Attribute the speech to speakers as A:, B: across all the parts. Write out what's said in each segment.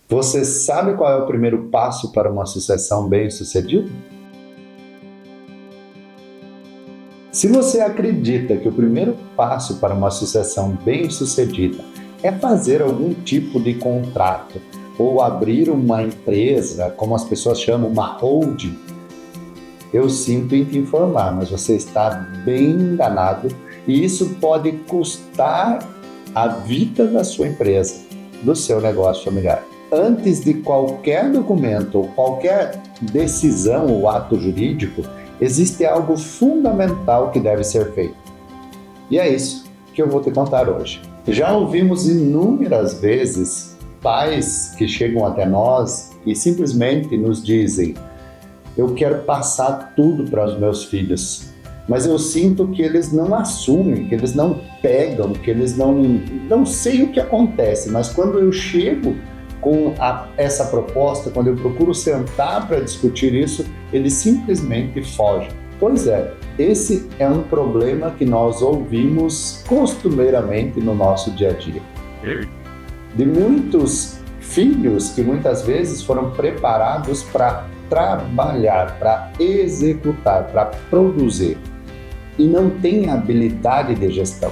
A: Você sabe qual é o primeiro passo para uma sucessão bem-sucedida? Se você acredita que o primeiro passo para uma sucessão bem-sucedida é fazer algum tipo de contrato ou abrir uma empresa, como as pessoas chamam, uma holding, eu sinto em te informar, mas você está bem enganado e isso pode custar a vida da sua empresa, do seu negócio familiar. Antes de qualquer documento ou qualquer decisão ou ato jurídico, existe algo fundamental que deve ser feito. E é isso que eu vou te contar hoje. Já ouvimos inúmeras vezes pais que chegam até nós e simplesmente nos dizem: eu quero passar tudo para os meus filhos, mas eu sinto que eles não assumem, que eles não pegam, que eles não sei o que acontece, mas quando eu chego com essa proposta, quando eu procuro sentar para discutir isso, eles simplesmente fogem. Pois é, esse é um problema que nós ouvimos costumeiramente no nosso dia a dia. De muitos filhos que muitas vezes foram preparados para trabalhar, para executar, para produzir, e não têm habilidade de gestão.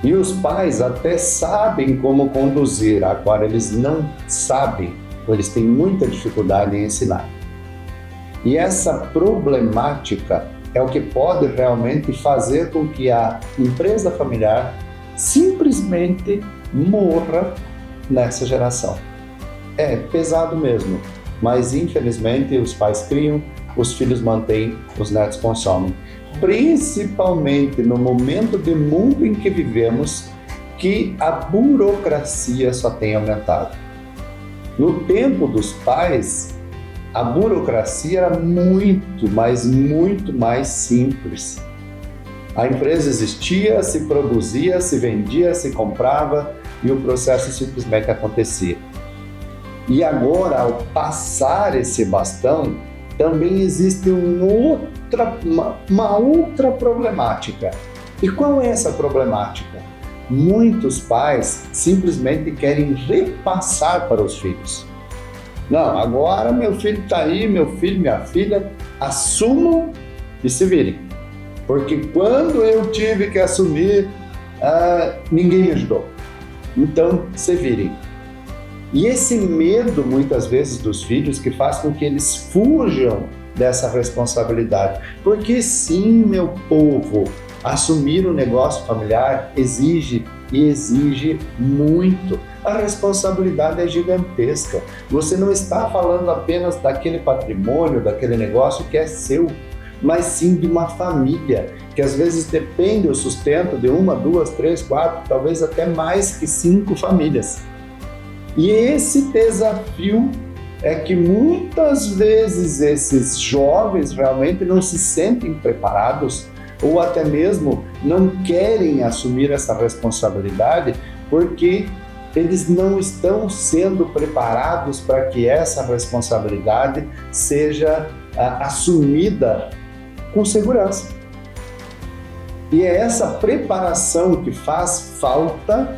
A: E os pais até sabem como conduzir, agora eles não sabem, ou eles têm muita dificuldade em ensinar. E essa problemática é o que pode realmente fazer com que a empresa familiar simplesmente morra nessa geração. É pesado mesmo, mas infelizmente os pais criam, os filhos mantêm, os netos consomem. Principalmente no momento de mundo em que vivemos, que a burocracia só tem aumentado. No tempo dos pais, a burocracia era muito mais simples. A empresa existia, se produzia, se vendia, se comprava e o processo simplesmente acontecia. E agora, ao passar esse bastão, também existe uma outra problemática. E qual é essa problemática? Muitos pais simplesmente querem repassar para os filhos. Não, agora meu filho está aí, meu filho, minha filha, assumam e se virem. Porque quando eu tive que assumir, ninguém me ajudou. Então, se virem. E esse medo, muitas vezes, dos filhos que faz com que eles fujam dessa responsabilidade. Porque sim, meu povo, assumir o negócio familiar exige muito. A responsabilidade é gigantesca. Você não está falando apenas daquele patrimônio, daquele negócio que é seu, mas sim de uma família, que às vezes depende do sustento de 1, 2, 3, 4, talvez até mais que 5 famílias. E esse desafio é que muitas vezes esses jovens realmente não se sentem preparados ou até mesmo não querem assumir essa responsabilidade porque eles não estão sendo preparados para que essa responsabilidade seja assumida com segurança. E é essa preparação que faz falta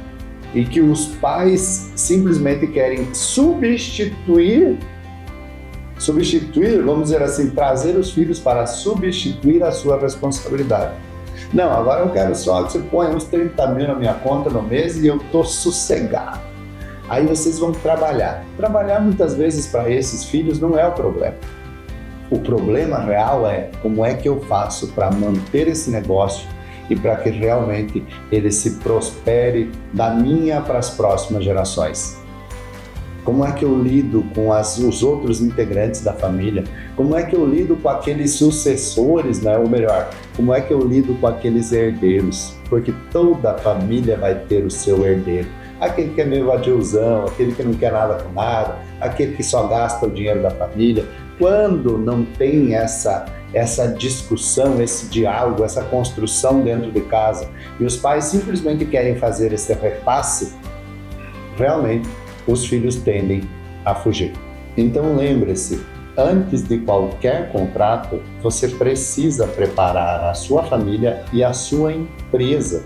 A: e que os pais simplesmente querem substituir, vamos dizer assim, trazer os filhos para substituir a sua responsabilidade. Não, agora eu quero só que você ponha uns 30 mil na minha conta no mês e eu estou sossegado. Aí vocês vão trabalhar. Trabalhar muitas vezes para esses filhos não é o problema. O problema real é como é que eu faço para manter esse negócio e para que realmente ele se prospere da minha para as próximas gerações. Como é que eu lido com os outros integrantes da família? Como é que eu lido com aqueles sucessores, né? Ou melhor, como é que eu lido com aqueles herdeiros? Porque toda família vai ter o seu herdeiro. Aquele que é meio vadiozão, aquele que não quer nada com nada, aquele que só gasta o dinheiro da família. Quando não tem essa discussão, esse diálogo, essa construção dentro de casa, e os pais simplesmente querem fazer esse repasse, realmente os filhos tendem a fugir. Então lembre-se, antes de qualquer contrato, você precisa preparar a sua família e a sua empresa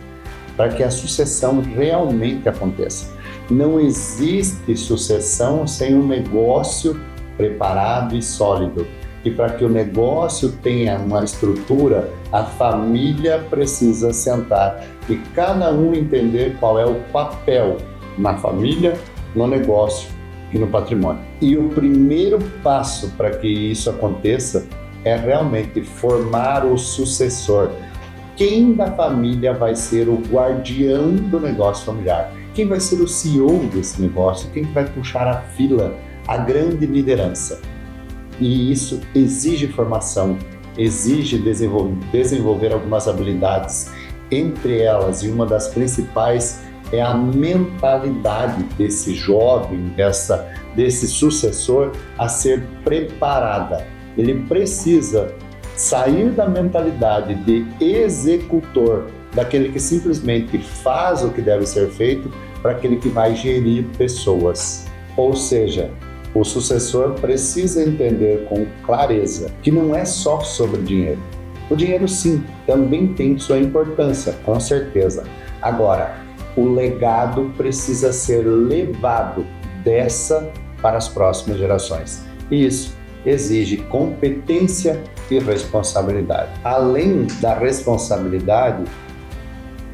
A: para que a sucessão realmente aconteça. Não existe sucessão sem um negócio preparado e sólido. E para que o negócio tenha uma estrutura, a família precisa sentar e cada um entender qual é o papel na família, no negócio e no patrimônio. E o primeiro passo para que isso aconteça é realmente formar o sucessor. Quem da família vai ser o guardião do negócio familiar? Quem vai ser o CEO desse negócio? Quem vai puxar a fila, a grande liderança? E isso exige formação, exige desenvolver algumas habilidades. Entre elas, e uma das principais, é a mentalidade desse jovem, desse sucessor a ser preparada. Ele precisa sair da mentalidade de executor, daquele que simplesmente faz o que deve ser feito, para aquele que vai gerir pessoas. Ou seja, o sucessor precisa entender com clareza que não é só sobre dinheiro. O dinheiro, sim, também tem sua importância, com certeza. Agora, o legado precisa ser levado dessa para as próximas gerações. E isso exige competência e responsabilidade. Além da responsabilidade,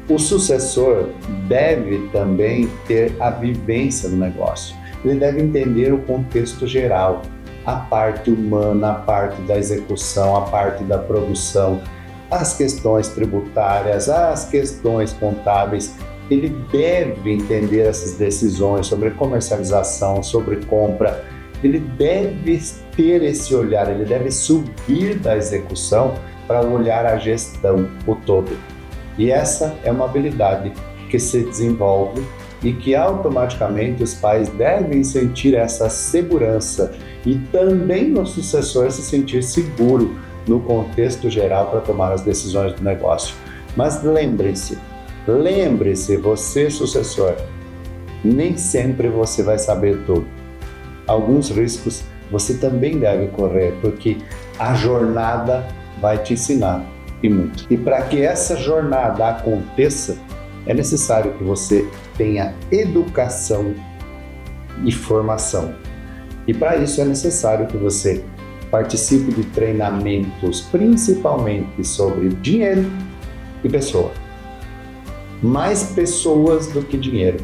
A: o sucessor deve também ter a vivência no negócio. Ele deve entender o contexto geral, a parte humana, a parte da execução, a parte da produção, as questões tributárias, as questões contábeis. Ele deve entender essas decisões sobre comercialização, sobre compra. Ele deve ter esse olhar, ele deve subir da execução para olhar a gestão, o todo. E essa é uma habilidade que se desenvolve e que automaticamente os pais devem sentir essa segurança e também o sucessor se sentir seguro no contexto geral para tomar as decisões do negócio. Mas lembre-se, você sucessor, nem sempre você vai saber tudo. Alguns riscos você também deve correr, porque a jornada vai te ensinar e muito. E para que essa jornada aconteça, é necessário que você tenha educação e formação. E para isso é necessário que você participe de treinamentos, principalmente sobre dinheiro e pessoa. Mais pessoas do que dinheiro.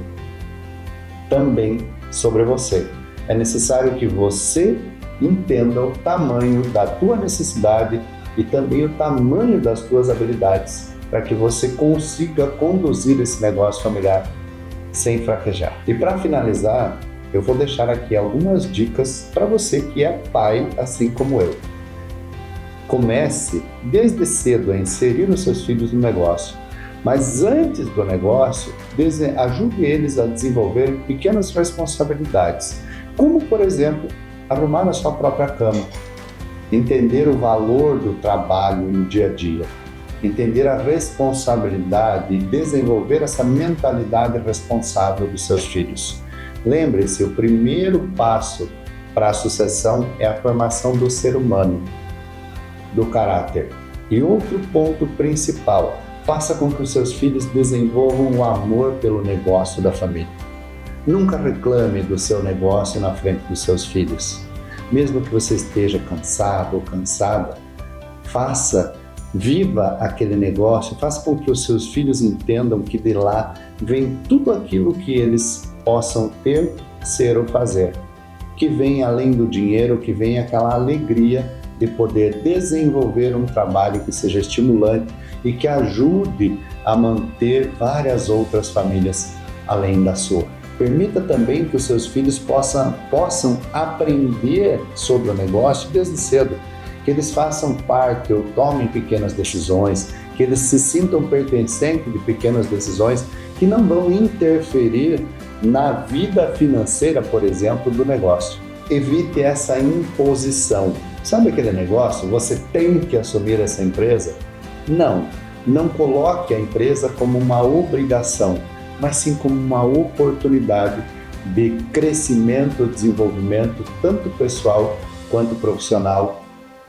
A: Também sobre você. É necessário que você entenda o tamanho da tua necessidade e também o tamanho das tuas habilidades, para que você consiga conduzir esse negócio familiar sem fraquejar. E para finalizar, eu vou deixar aqui algumas dicas para você que é pai, assim como eu. Comece desde cedo a inserir os seus filhos no negócio, mas antes do negócio, ajude eles a desenvolver pequenas responsabilidades, como, por exemplo, arrumar a sua própria cama, entender o valor do trabalho no dia a dia, entender a responsabilidade e desenvolver essa mentalidade responsável dos seus filhos. Lembre-se, o primeiro passo para a sucessão é a formação do ser humano, do caráter. E outro ponto principal, faça com que os seus filhos desenvolvam o amor pelo negócio da família. Nunca reclame do seu negócio na frente dos seus filhos. Mesmo que você esteja cansado ou cansada, viva aquele negócio, faça com que os seus filhos entendam que de lá vem tudo aquilo que eles possam ter, ser ou fazer. Que vem além do dinheiro, que vem aquela alegria de poder desenvolver um trabalho que seja estimulante e que ajude a manter várias outras famílias além da sua. Permita também que os seus filhos possam aprender sobre o negócio desde cedo, que eles façam parte ou tomem pequenas decisões, que eles se sintam pertencentes de pequenas decisões que não vão interferir na vida financeira, por exemplo, do negócio. Evite essa imposição. Sabe aquele negócio? Você tem que assumir essa empresa? Não coloque a empresa como uma obrigação, mas sim como uma oportunidade de crescimento, desenvolvimento, tanto pessoal quanto profissional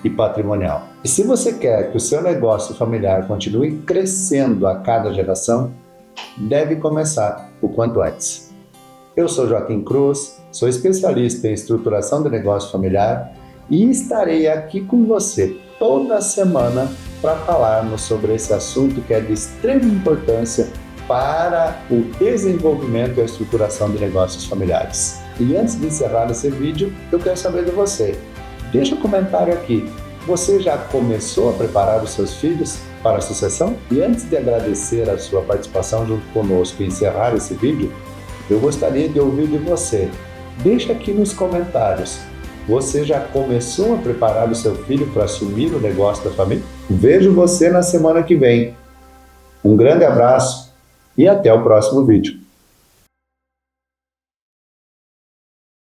A: e patrimonial. E se você quer que o seu negócio familiar continue crescendo a cada geração, deve começar o quanto antes. Eu sou Joaquim Cruz, sou especialista em estruturação de negócio familiar e estarei aqui com você toda semana para falarmos sobre esse assunto que é de extrema importância para o desenvolvimento e a estruturação de negócios familiares. E antes de encerrar esse vídeo, eu quero saber de você. Deixa um comentário aqui. Você já começou a preparar os seus filhos para a sucessão? E antes de agradecer a sua participação junto conosco e encerrar esse vídeo, eu gostaria de ouvir de você. Deixa aqui nos comentários. Você já começou a preparar o seu filho para assumir o negócio da família? Vejo você na semana que vem. Um grande abraço e até o próximo vídeo.